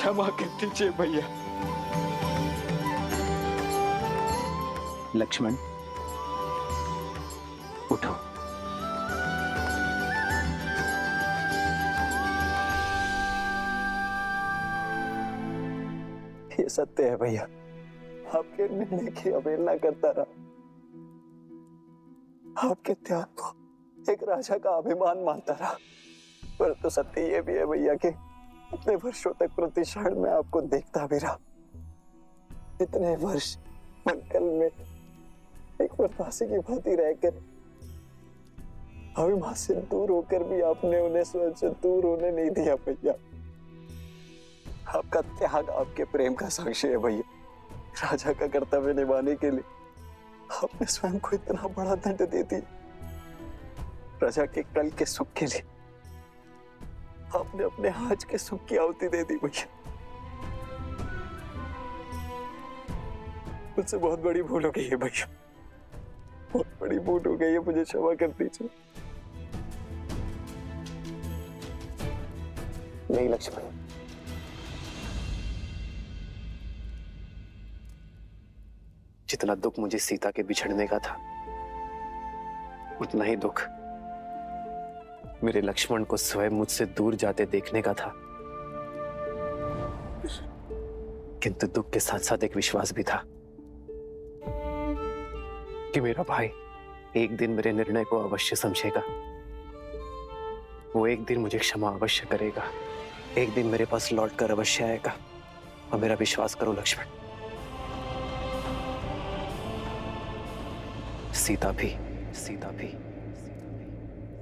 क्षमा कर दीजिए भैया। लक्ष्मण, उठो। ये सत्य है भैया, आपके निर्णय की अवहेलना करता रहा। आपके त्याग को एक राजा का अभिमान मानता रहा। पर तो सत्य ये भी है भैया कि इतने वर्षों तक प्रति क्षण में आपको देखता भी रहा। इतने वर्ष मंगल में एक प्रवासी की भांति रहकर अभिमान से दूर होकर भी आपने उन्हें स्वयं से दूर होने नहीं दिया भैया। आपका त्याग आपके प्रेम का साक्षी है भैया। राजा का कर्तव्य निभाने के लिए आपने स्वयं को इतना बड़ा दंड दे दिया। प्रजा के कल के सुख के लिए आपने अपने आज के सुख की आहुति दे दी भैया। मुझसे बहुत बड़ी भूल हो गई है भैया, बहुत बड़ी भूल हो गई है, मुझे क्षमा कर दीजिए। नहीं लक्ष्मण, जितना दुख मुझे सीता के बिछड़ने का था, उतना ही दुख मेरे लक्ष्मण को स्वयं मुझसे दूर जाते देखने का था। किंतु दुख के साथ साथ एक विश्वास भी था कि मेरा भाई एक दिन मेरे निर्णय को अवश्य समझेगा। वो एक दिन मुझे क्षमा अवश्य करेगा, एक दिन मेरे पास लौटकर अवश्य आएगा। और मेरा विश्वास करो लक्ष्मण, सीता भी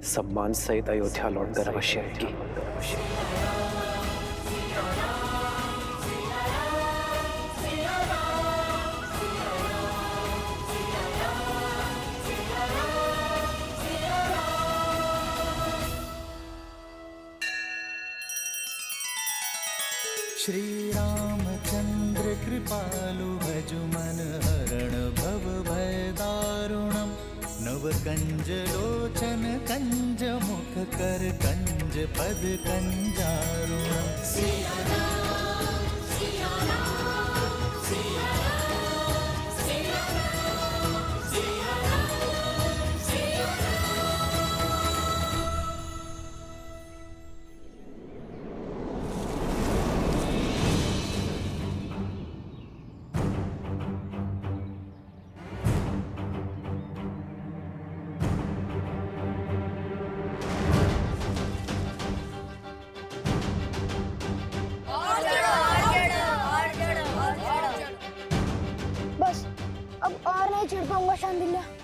सम्मान सहित अयोध्या लौटकर अवश्य आएगी। श्री रामचंद्र कृपालु भजु मन हरण भव भय दारुणम नव कंज लोचन कंज मुख कर कंज पद कंजारुणम।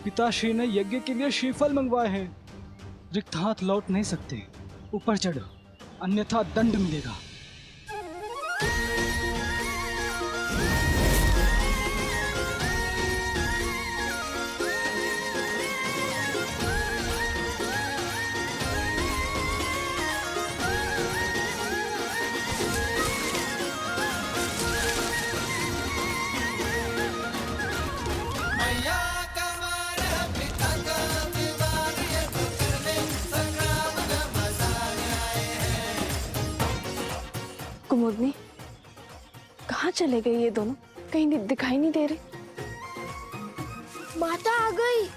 पिताश्री ने यज्ञ के लिए श्रीफल मंगवाए हैं। रिक्त हाथ लौट नहीं सकते। ऊपर चढ़ो, अन्यथा दंड मिलेगा। कुमुदनी, कहाँ चले गए ये दोनों? कहीं दिखाई नहीं दे रहे। माता आ गई।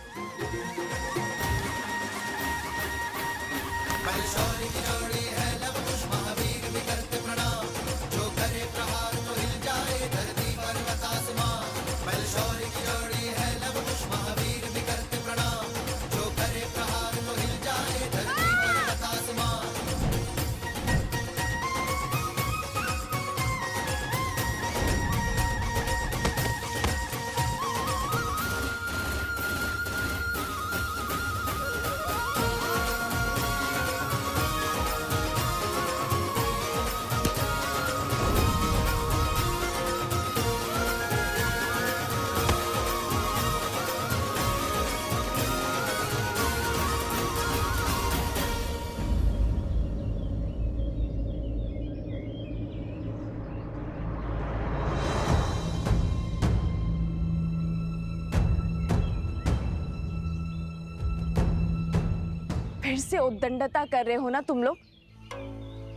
फिर से उद्दंडता कर रहे हो ना तुम लोग?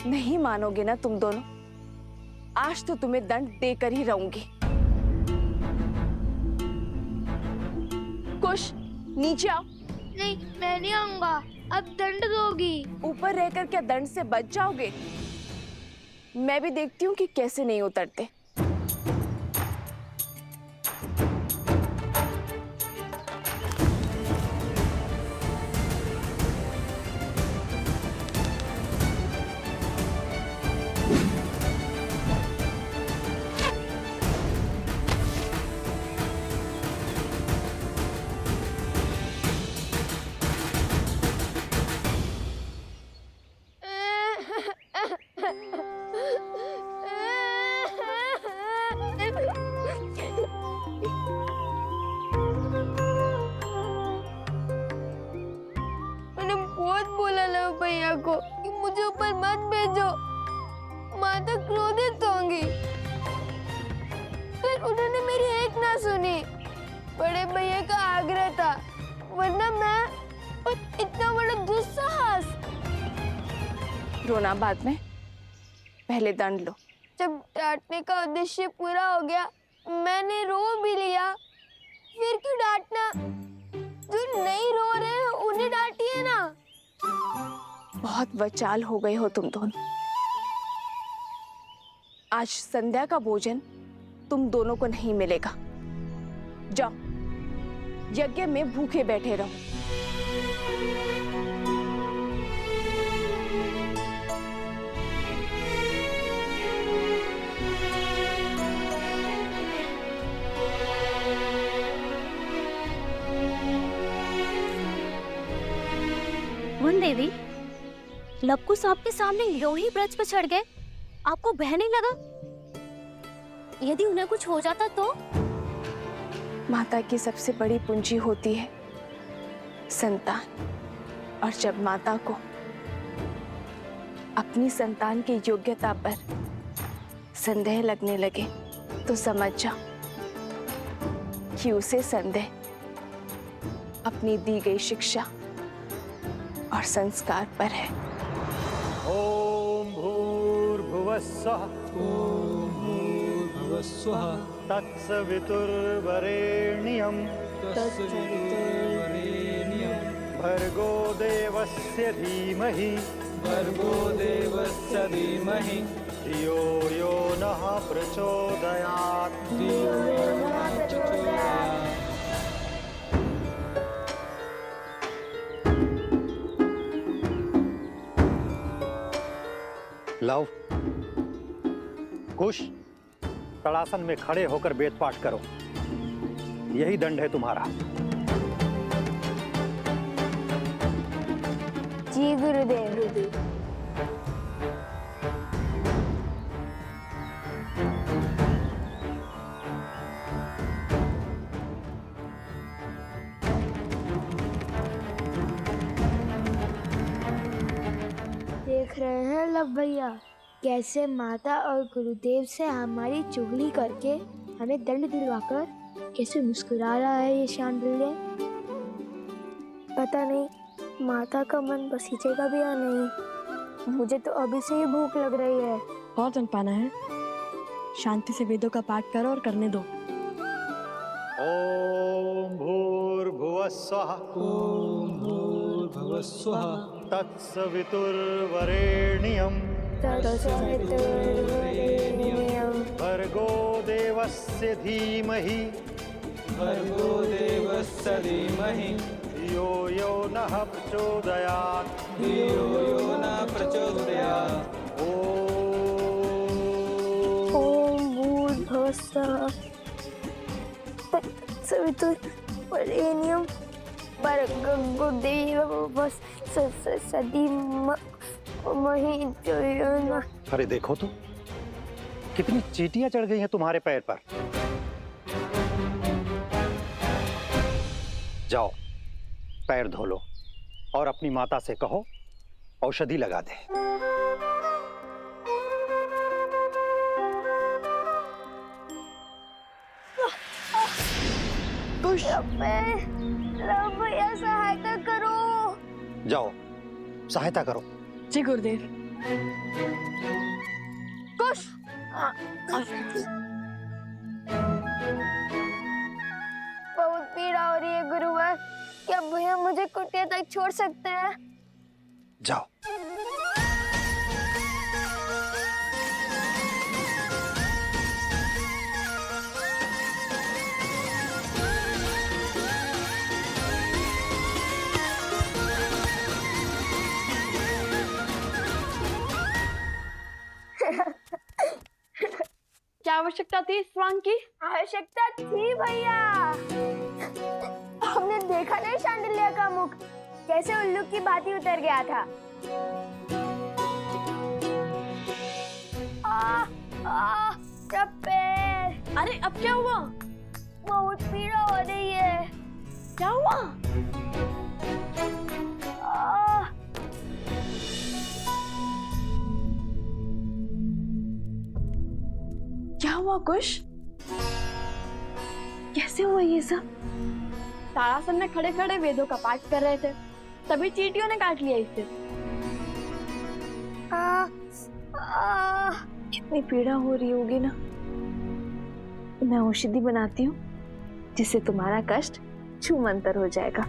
नहीं मानोगे ना तुम दोनों? आज तो तुम्हें दंड देकर ही रहूंगी। कुश, नीचे आओ। नहीं, मैं नहीं आऊंगा। अब दंड दोगी। ऊपर रहकर क्या दंड से बच जाओगे? मैं भी देखती हूँ कि कैसे नहीं उतरते। मैंने बहुत बोला लव भैया को कि मुझे ऊपर मत भेजो, माता क्रोधित होंगी। फिर उन्होंने मेरी एक ना सुनी। बड़े भैया का आग्रह था, वरना मैं और इतना बड़ा दुस्साहस। रोना बाद में, पहले दंड लो। जब डांटने का उद्देश्य पूरा हो गया, मैंने रो भी लिया। फिर क्यों डांटना? जो नहीं रो रहे हैं उन्हें डांटिए ना। बहुत वचाल हो गए हो तुम दोनों। आज संध्या का भोजन तुम दोनों को नहीं मिलेगा। जाओ, यज्ञ में भूखे बैठे रहो। वन देवी, लक्कू साहब के सामने यूं ही ब्रज पर चढ़ गए, आपको भय नहीं लगा? यदि उन्हें कुछ हो जाता तो? माता की सबसे बड़ी पूंजी होती है संतान, और जब माता को अपनी संतान की योग्यता पर संदेह लगने लगे तो समझ जाओ कि उसे संदेह अपनी दी गई शिक्षा और संस्कार पर है। ओम भूर्भुवस्सुः तत्सवितुर्वरेण्यं भर्गो देवस्य धीमहि धियो यो नः प्रचोदयात्। लव, कुश, तड़ासन में खड़े होकर वेद पाठ करो। यही दंड है तुम्हारा। जी गुरुदेव। देख रहे हैं लव भैया, कैसे माता और गुरुदेव से हमारी चुगली करके हमें दंड दिलवाकर कैसे मुस्कुरा रहा है ये शांडिल्य। पता नहीं माता का मन बसीजेगा भी या नहीं। मुझे तो अभी से ही भूख लग रही है। और जन पाना है, शांति से वेदों का पाठ करो और करने दो। ओम भूर्भुवस्सुः तत्सवितुर्वरेण्यं भर्गो देवस्य धीमहि धियो यो नः प्रचोदयात्। ओम भूर्भुवस्सुः तत्सवितुर्वरेण्यं भर्गो देवस्य धीमहि धियो यो नः। अरे देखो तो, कितनी चींटियां चढ़ गई हैं तुम्हारे पैर पर। जाओ, पैर धो लो और अपनी माता से कहो औषधि लगा दे। भैया सहायता करो। जाओ, सहायता करो। जी गुरुदेव। कुश, बहुत पीड़ा हो रही है गुरुवर। क्या भैया मुझे कुटिया तक छोड़ सकते हैं? जाओ। क्या आवश्यकता थी इस स्वांग की? आवश्यकता थी भैया। हमने देखा नहीं शांडिल्य का मुख कैसे उल्लू की भांति उतर गया था। क्या पैर। अरे अब क्या हुआ? बहुत पीड़ा हो रही है। क्या हुआ? क्या हुआ कुश? कैसे हुआ ये सब? तारासन में खड़े खड़े वेदों का पाठ कर रहे थे, तभी चींटियों ने काट लिया इसे। इतनी पीड़ा हो रही होगी ना, मैं औषधि बनाती हूँ जिससे तुम्हारा कष्ट छूमंतर हो जाएगा।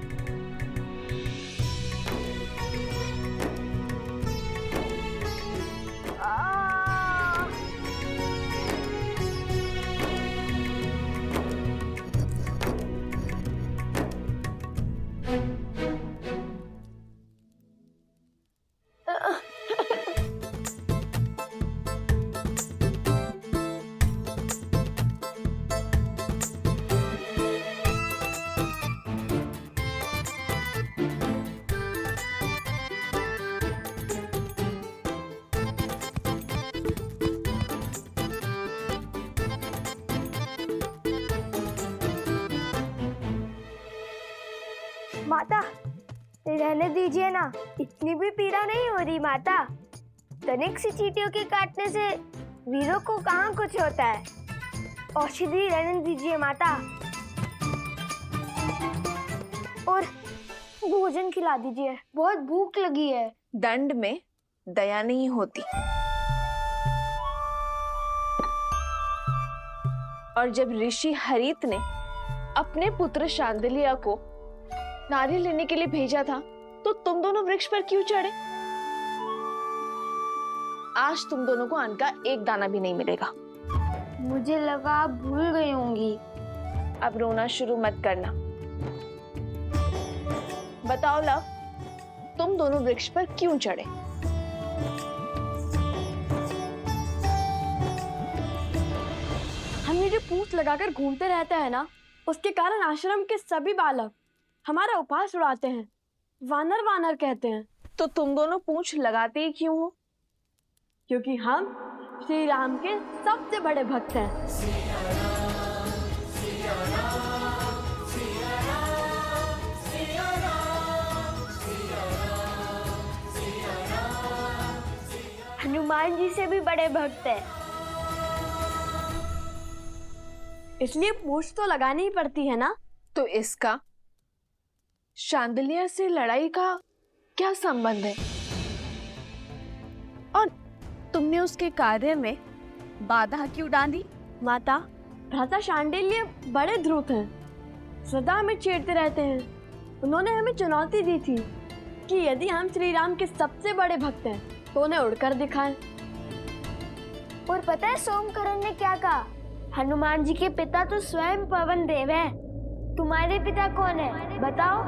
माता रहने दीजिए ना, इतनी भी पीड़ा नहीं हो रही माता। तनिक सी चींटियों के काटने से वीरों को कहाँ कुछ होता है। औषधि रहने दीजिए माता, और भोजन खिला दीजिए, बहुत भूख लगी है। दंड में दया नहीं होती, और जब ऋषि हरित ने अपने पुत्र शांडिल्य को नारियल लेने के लिए भेजा था, तो तुम दोनों वृक्ष पर क्यों चढ़े? आज तुम दोनों को अन्न का एक दाना भी नहीं मिलेगा। मुझे लगा आप भूल गई होंगी। अब रोना शुरू मत करना। बताओ लव, तुम दोनों वृक्ष पर क्यों चढ़े? हम ये जो पूंछ लगाकर घूमते रहते हैं ना, उसके कारण आश्रम के सभी बालक हमारा उपहास उड़ाते हैं, वानर वानर कहते हैं। तो तुम दोनों पूंछ लगाते ही क्यों हो? क्योंकि हम श्री राम के सबसे बड़े भक्त हैं। हनुमान जी से भी बड़े भक्त हैं। इसलिए पूंछ तो लगानी ही पड़ती है ना। तो इसका शांडिल्य से लड़ाई का क्या संबंध है? और तुमने उसके कार्य में बाधा क्यों डाली? माता, भ्राता शांडिल्य बड़े ध्रुत हैं, सदा हमें छेड़ते रहते हैं। उन्होंने हमें चुनौती दी थी कि यदि हम श्री राम के सबसे बड़े भक्त हैं तो उन्हें उड़कर दिखाएं। और पता है सोमकरण ने क्या कहा? हनुमान जी के पिता तो स्वयं पवन देव हैं। तुम्हारे पिता कौन है बताओ?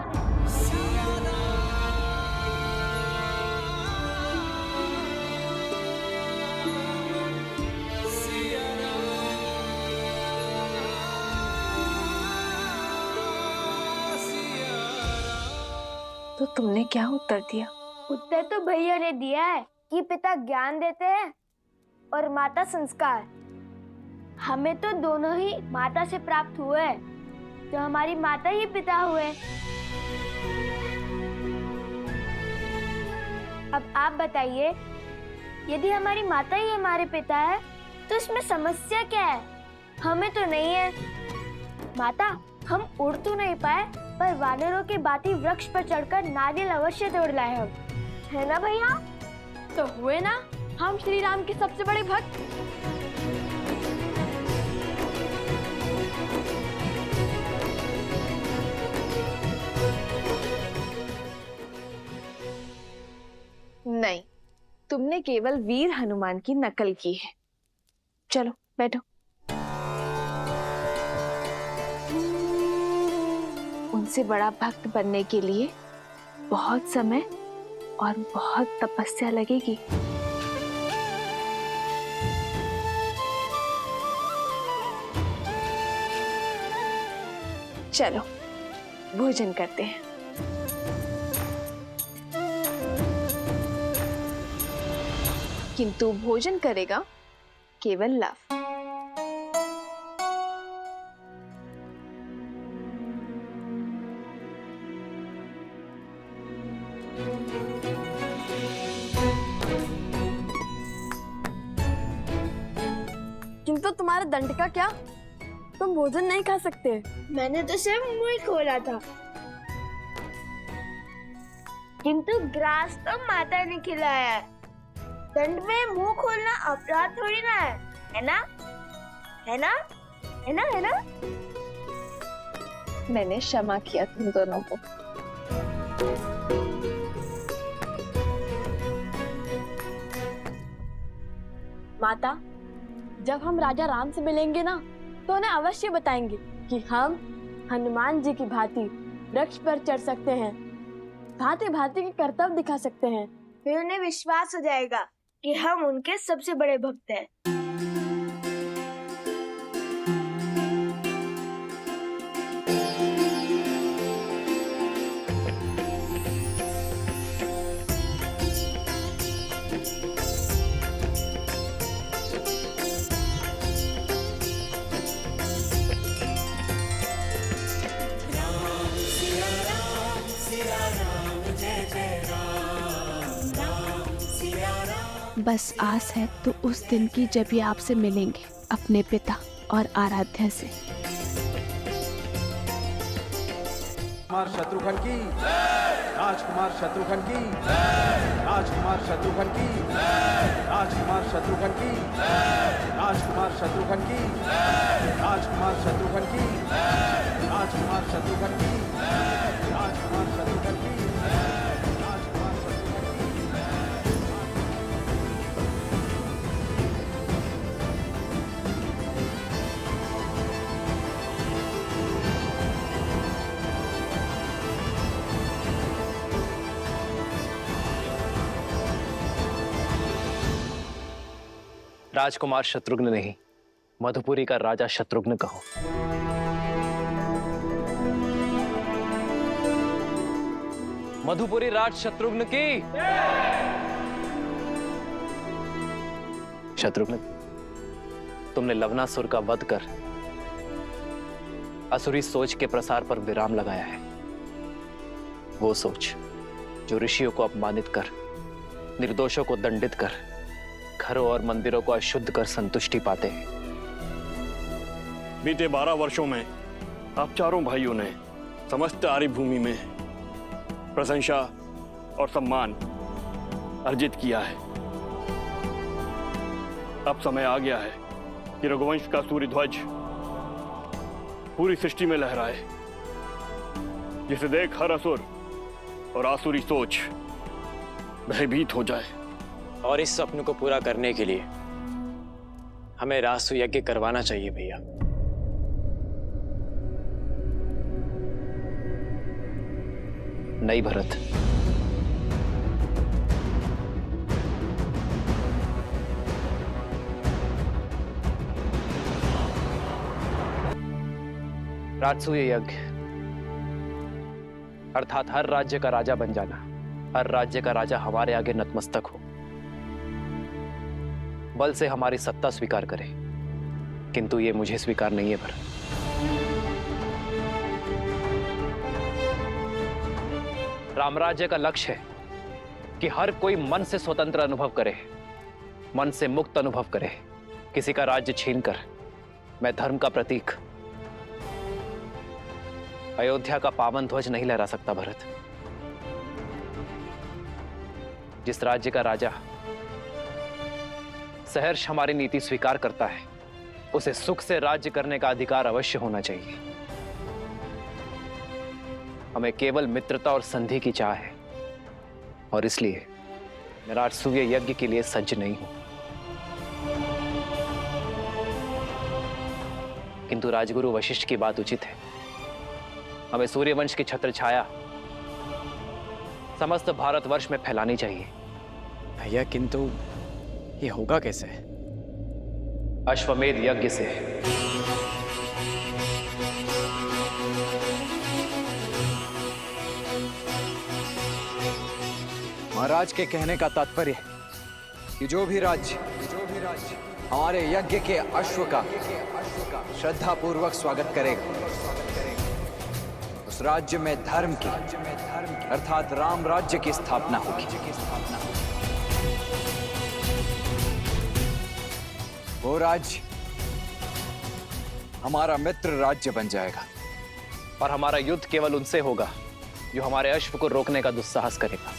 तो तुमने क्या उत्तर दिया? उत्तर तो भैया ने दिया है कि पिता ज्ञान देते हैं और माता संस्कार। हमें तो दोनों ही माता से प्राप्त हुए हैं, तो हमारी माता ही पिता हुए। अब आप बताइए, यदि हमारी माता ही हमारे पिता है तो इसमें समस्या क्या है? हमें तो नहीं है। माता, हम उड़ तो नहीं पाए, पर वानरों के भांति वृक्ष पर चढ़कर नारियल अवश्य तोड़ लाए हम, है ना भैया? तो हुए ना हम श्री राम के सबसे बड़े भक्त। तुमने केवल वीर हनुमान की नकल की है। चलो बैठो। उनसे बड़ा भक्त बनने के लिए बहुत समय और बहुत तपस्या लगेगी। चलो भोजन करते हैं। किंतु भोजन करेगा केवल लव। किंतु तुम्हारे दंड का क्या? तुम भोजन नहीं खा सकते। मैंने तो सिर्फ मुंह ही खोला था, किंतु ग्रास तो माता ने खिलाया है। दंड में मुंह खोलना अपराध थोड़ी ना है ना? है ना? है ना? है ना? मैंने क्षमा किया तुम दोनों को। माता, जब हम राजा राम से मिलेंगे ना, तो उन्हें अवश्य बताएंगे कि हम हनुमान जी की भांति वृक्ष पर चढ़ सकते हैं, भांति भांति के कर्तव्य दिखा सकते हैं। फिर उन्हें विश्वास हो जाएगा कि हम उनके सबसे बड़े भक्त हैं। बस आस है तो उस दिन की जब ये आपसे मिलेंगे अपने पिता और आराध्या से। कुमार शत्रुघ्न की, राजकुमार शत्रुघ्न की, राजकुमार शत्रुघ्न की, राजकुमार शत्रुघ्न की, राजकुमार शत्रुघ्न की, राजकुमार शत्रुघ्न की, राजकुमार शत्रुघ्न की, राजकुमार शत्रुघ्न की। राजकुमार शत्रुघ्न नहीं, मधुपुरी का राजा शत्रुघ्न कहो। मधुपुरी राज शत्रुघ्न की। शत्रुघ्न, तुमने लवनासुर का वध कर असुरी सोच के प्रसार पर विराम लगाया है। वो सोच जो ऋषियों को अपमानित कर, निर्दोषों को दंडित कर, घरों और मंदिरों को अशुद्ध कर संतुष्टि पाते हैं। बीते 12 वर्षों में आप चारों भाइयों ने समस्त आर्य भूमि में प्रशंसा और सम्मान अर्जित किया है। अब समय आ गया है कि रघुवंश का सूर्य ध्वज पूरी सृष्टि में लहराए, जिसे देख हर असुर और आसुरी सोच भयभीत हो जाए। और इस सपने को पूरा करने के लिए हमें रासु यज्ञ करवाना चाहिए भैया। नहीं भरत, राजसूय यज्ञ अर्थात हर राज्य का राजा बन जाना, हर राज्य का राजा हमारे आगे नतमस्तक हो, बल से हमारी सत्ता स्वीकार करे। किंतु ये मुझे स्वीकार नहीं है भरत। रामराज्य का लक्ष्य है कि हर कोई मन से स्वतंत्र अनुभव करे, मन से मुक्त अनुभव करे। किसी का राज्य छीनकर मैं धर्म का प्रतीक अयोध्या का पावन ध्वज नहीं लहरा सकता भरत। जिस राज्य का राजा सहर्ष हमारी नीति स्वीकार करता है, उसे सुख से राज्य करने का अधिकार अवश्य होना चाहिए। हमें केवल मित्रता और संधि की चाह है, और इसलिए मैं राजसूय यज्ञ के लिए सज्ज नहीं हूं, किंतु राजगुरु वशिष्ठ की बात उचित है। हमें सूर्यवंश की छत्र छाया समस्त भारतवर्ष में फैलानी चाहिए। भैया किंतु ये होगा कैसे? अश्वमेध यज्ञ से। महाराज के कहने का तात्पर्य कि जो भी राज्य हमारे यज्ञ के अश्व का श्रद्धा पूर्वक स्वागत करेगा, उस राज्य में धर्म की अर्थात राम राज्य की स्थापना होगी। वो राज्य हमारा मित्र राज्य बन जाएगा। और हमारा युद्ध केवल उनसे होगा जो हमारे अश्व को रोकने का दुस्साहस करेगा।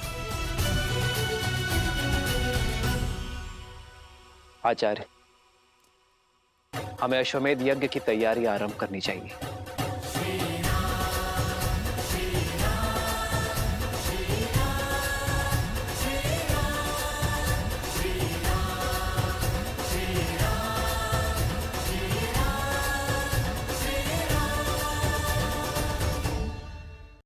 आचार्य, हमें अश्वमेध यज्ञ की तैयारी आरंभ करनी चाहिए।